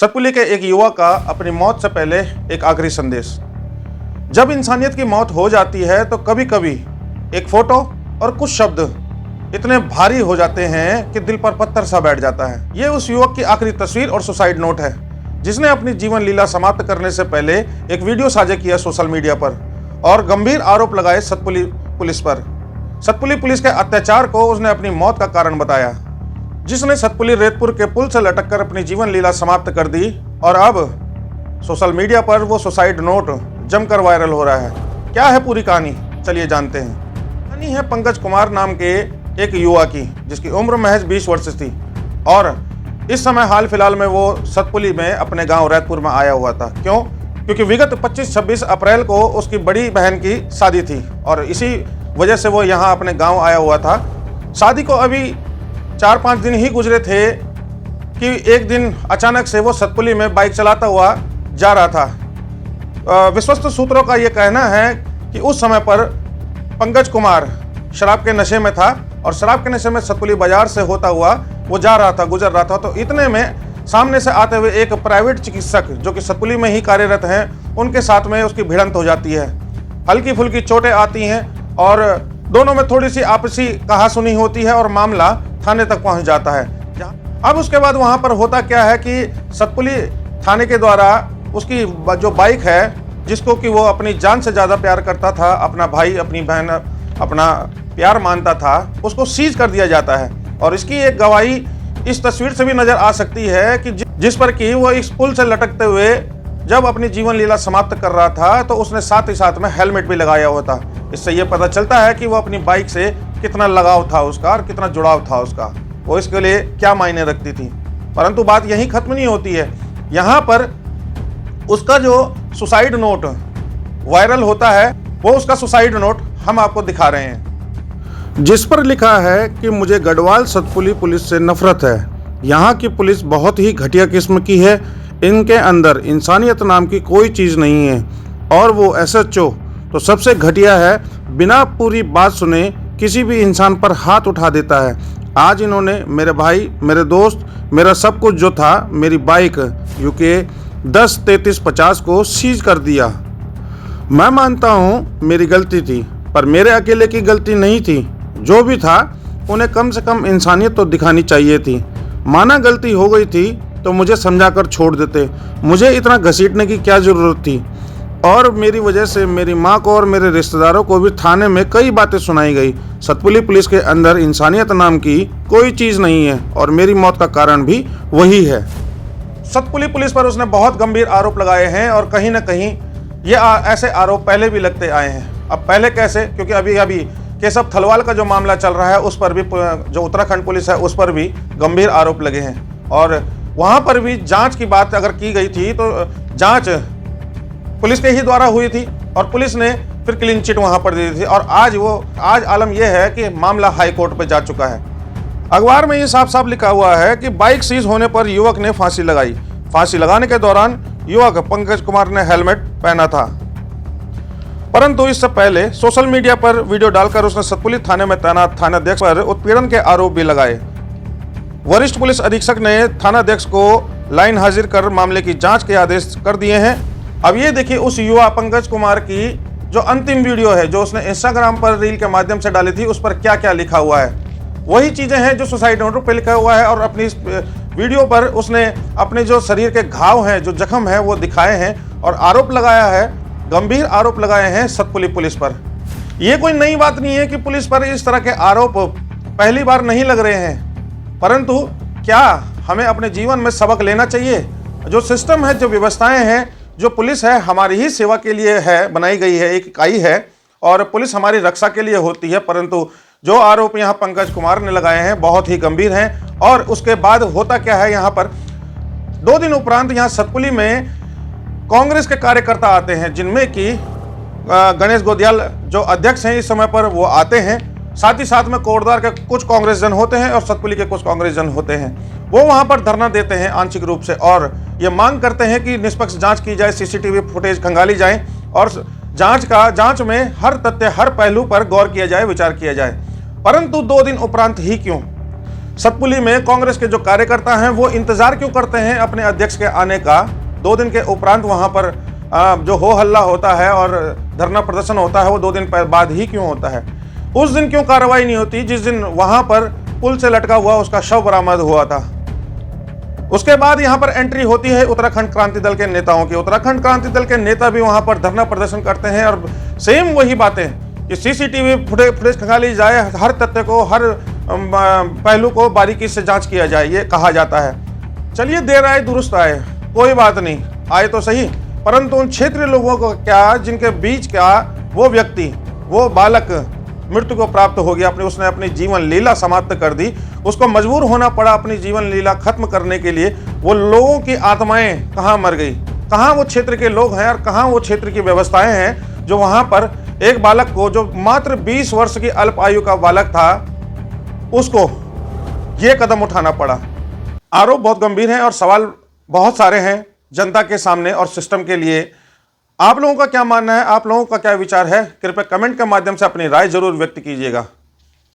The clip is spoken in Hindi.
सतपुली के एक युवक का अपनी मौत से पहले एक आखिरी संदेश। जब इंसानियत की मौत हो जाती है तो कभी कभी एक फोटो और कुछ शब्द इतने भारी हो जाते हैं कि दिल पर पत्थर सा बैठ जाता है। ये उस युवक की आखिरी तस्वीर और सुसाइड नोट है जिसने अपनी जीवन लीला समाप्त करने से पहले एक वीडियो साझा किया सोशल मीडिया पर और गंभीर आरोप लगाए सतपुली पुलिस पर। सतपुली पुलिस के अत्याचार को उसने अपनी मौत का कारण बताया, जिसने सतपुली रेतपुर के पुल से लटक कर अपनी जीवन लीला समाप्त कर दी और अब सोशल मीडिया पर वो सुसाइड नोट जमकर वायरल हो रहा है। क्या है पूरी कहानी, चलिए जानते हैं। कहानी है पंकज कुमार नाम के एक युवा की, जिसकी उम्र महज 20 वर्ष थी और इस समय हाल फिलहाल में वो सतपुली में अपने गांव रेतपुर में आया हुआ था। क्यों? क्योंकि विगत 25-26 अप्रैल को उसकी बड़ी बहन की शादी थी और इसी वजह से वो यहाँ अपने गांव आया हुआ था। शादी को अभी 4-5 दिन ही गुजरे थे कि एक दिन अचानक से वो सतपुली में बाइक चलाता हुआ जा रहा था। विश्वस्त सूत्रों का ये कहना है कि उस समय पर पंकज कुमार शराब के नशे में था और शराब के नशे में सतपुली बाजार से होता हुआ वो जा रहा था, गुजर रहा था। तो इतने में सामने से आते हुए एक प्राइवेट चिकित्सक जो कि सतपुली में ही कार्यरत हैं, उनके साथ में उसकी भिड़ंत हो जाती है। हल्की फुल्की चोटें आती हैं और दोनों में थोड़ी सी आपसी कहासुनी होती है और मामला थाने तक पहुंच जाता है। अब उसके बाद वहां पर होता क्या है कि सतपुली थाने के द्वारा उसकी जो बाइक है, जिसको कि वो अपनी जान से ज़्यादा प्यार करता था, अपना भाई अपनी बहन अपना प्यार मानता था, उसको सीज कर दिया जाता है। और इसकी एक गवाही इस तस्वीर से भी नज़र आ सकती है कि जिस पर कि वो इस पुल से लटकते हुए जब अपनी जीवन लीला समाप्त कर रहा था तो उसने साथ ही साथ में हेलमेट भी लगाया हुआ था। इससे ये पता चलता है कि वो अपनी बाइक से कितना लगाव था उसका और कितना जुड़ाव था उसका, वो इसके लिए क्या मायने रखती थी। परंतु बात यहीं खत्म नहीं होती है। यहाँ पर उसका जो सुसाइड नोट वायरल होता है, वो उसका सुसाइड नोट हम आपको दिखा रहे हैं, जिस पर लिखा है कि मुझे गढ़वाल सतपुली पुलिस से नफरत है। यहाँ की पुलिस बहुत ही घटिया किस्म की है, इनके अंदर इंसानियत नाम की कोई चीज़ नहीं है और वो SHO तो सबसे घटिया है, बिना पूरी बात सुने किसी भी इंसान पर हाथ उठा देता है। आज इन्होंने मेरे भाई, मेरे दोस्त, मेरा सब कुछ जो था, मेरी बाइक UK 10-33-50 को सीज कर दिया। मैं मानता हूँ मेरी गलती थी, पर मेरे अकेले की गलती नहीं थी। जो भी था उन्हें कम से कम इंसानियत तो दिखानी चाहिए थी। माना गलती हो गई थी तो मुझे समझाकर छोड़ देते, मुझे इतना घसीटने की क्या ज़रूरत थी। और मेरी वजह से मेरी माँ को और मेरे रिश्तेदारों को भी थाने में कई बातें सुनाई गई। सतपुली पुलिस के अंदर इंसानियत नाम की कोई चीज़ नहीं है और मेरी मौत का कारण भी वही है। सतपुली पुलिस पर उसने बहुत गंभीर आरोप लगाए हैं और कहीं ना कहीं ये ऐसे आरोप पहले भी लगते आए हैं। अब पहले कैसे? क्योंकि अभी केशव थलवाल का जो मामला चल रहा है उस पर भी जो उत्तराखंड पुलिस है उस पर भी गंभीर आरोप लगे हैं और वहाँ पर भी जांच की बात अगर की गई थी तो जांच पुलिस के ही द्वारा हुई थी और पुलिस ने फिर क्लीन चिट वहाँ पर दी थी। और आज आलम यह है कि मामला हाई कोर्ट पे जा चुका है। अखबार में ये साफ साफ लिखा हुआ है कि बाइक सीज होने पर युवक ने फांसी लगाई। फांसी लगाने के दौरान युवक पंकज कुमार ने हेलमेट पहना था, परंतु इससे पहले सोशल मीडिया पर वीडियो डालकर उसने सतपुली थाने में तैनात थानाध्यक्ष पर उत्पीड़न के आरोप भी लगाए। वरिष्ठ पुलिस अधीक्षक ने थानाध्यक्ष को लाइन हाजिर कर मामले की जांच के आदेश कर दिए हैं। अब ये देखिए उस युवा पंकज कुमार की जो अंतिम वीडियो है, जो उसने इंस्टाग्राम पर रील के माध्यम से डाली थी, उस पर क्या क्या लिखा हुआ है। वही चीज़ें हैं जो सुसाइड नोट पर लिखा हुआ है और अपनी इस वीडियो पर उसने अपने जो शरीर के घाव हैं, जो जख्म हैं, वो दिखाए हैं और आरोप लगाया है, गंभीर आरोप लगाए हैं सतपुली पुलिस पर। ये कोई नई बात नहीं है कि पुलिस पर इस तरह के आरोप पहली बार नहीं लग रहे हैं, परंतु क्या हमें अपने जीवन में सबक लेना चाहिए। जो सिस्टम है, जो व्यवस्थाएं हैं, जो पुलिस है, हमारी ही सेवा के लिए है, बनाई गई है, एक इकाई है और पुलिस हमारी रक्षा के लिए होती है। परंतु जो आरोप यहाँ पंकज कुमार ने लगाए हैं बहुत ही गंभीर हैं। और उसके बाद होता क्या है, यहाँ पर 2 दिन उपरांत यहाँ सतपुली में कांग्रेस के कार्यकर्ता आते हैं, जिनमें कि गणेश गोदियाल जो अध्यक्ष हैं इस समय पर वो आते हैं। साथ ही साथ में कोटद्वार के कुछ कांग्रेस जन होते हैं और सतपुली के कुछ कांग्रेस जन होते हैं। वो वहाँ पर धरना देते हैं आंशिक रूप से और ये मांग करते हैं कि निष्पक्ष जांच की जाए, CCTV फुटेज खंगाली जाए और जांच में हर तथ्य, हर पहलू पर गौर किया जाए, विचार किया जाए। परंतु 2 दिन उपरांत ही क्यों सतपुली में कांग्रेस के जो कार्यकर्ता हैं वो इंतजार क्यों करते हैं अपने अध्यक्ष के आने का? 2 दिन के उपरांत वहां पर जो हो हल्ला होता है और धरना प्रदर्शन होता है वो 2 दिन बाद ही क्यों होता है? उस दिन क्यों कार्रवाई नहीं होती जिस दिन वहां पर पुल से लटका हुआ उसका शव बरामद हुआ था? उसके बाद यहां पर एंट्री होती है उत्तराखंड क्रांति दल के नेताओं की। उत्तराखंड क्रांति दल के नेता भी वहां पर धरना प्रदर्शन करते हैं और सेम वही बातें कि सीसीटीवी फुटेज खंगाली जाए, हर तथ्य को, हर पहलू को बारीकी से जांच किया जाए, ये कहा जाता है। चलिए देर आए दुरुस्त आए, कोई बात नहीं, आए तो सही, परंतु उन क्षेत्रीय लोगों को क्या जिनके बीच क्या वो व्यक्ति, वो बालक मृत्यु को प्राप्त हो गया, उसने अपनी जीवन लीला समाप्त कर दी, उसको मजबूर होना पड़ा अपनी जीवन लीला खत्म करने के लिए। वो लोगों की आत्माएं कहाँ मर गई? कहाँ वो क्षेत्र के लोग हैं और कहाँ वो क्षेत्र की व्यवस्थाएं हैं जो वहां पर एक बालक को, जो मात्र 20 वर्ष की अल्प आयु का बालक था, उसको ये कदम उठाना पड़ा। आरोप बहुत गंभीर हैं और सवाल बहुत सारे हैं जनता के सामने और सिस्टम के लिए। आप लोगों का क्या मानना है? आप लोगों का क्या विचार है? कृपया कमेंट के माध्यम से अपनी राय जरूर व्यक्त कीजिएगा।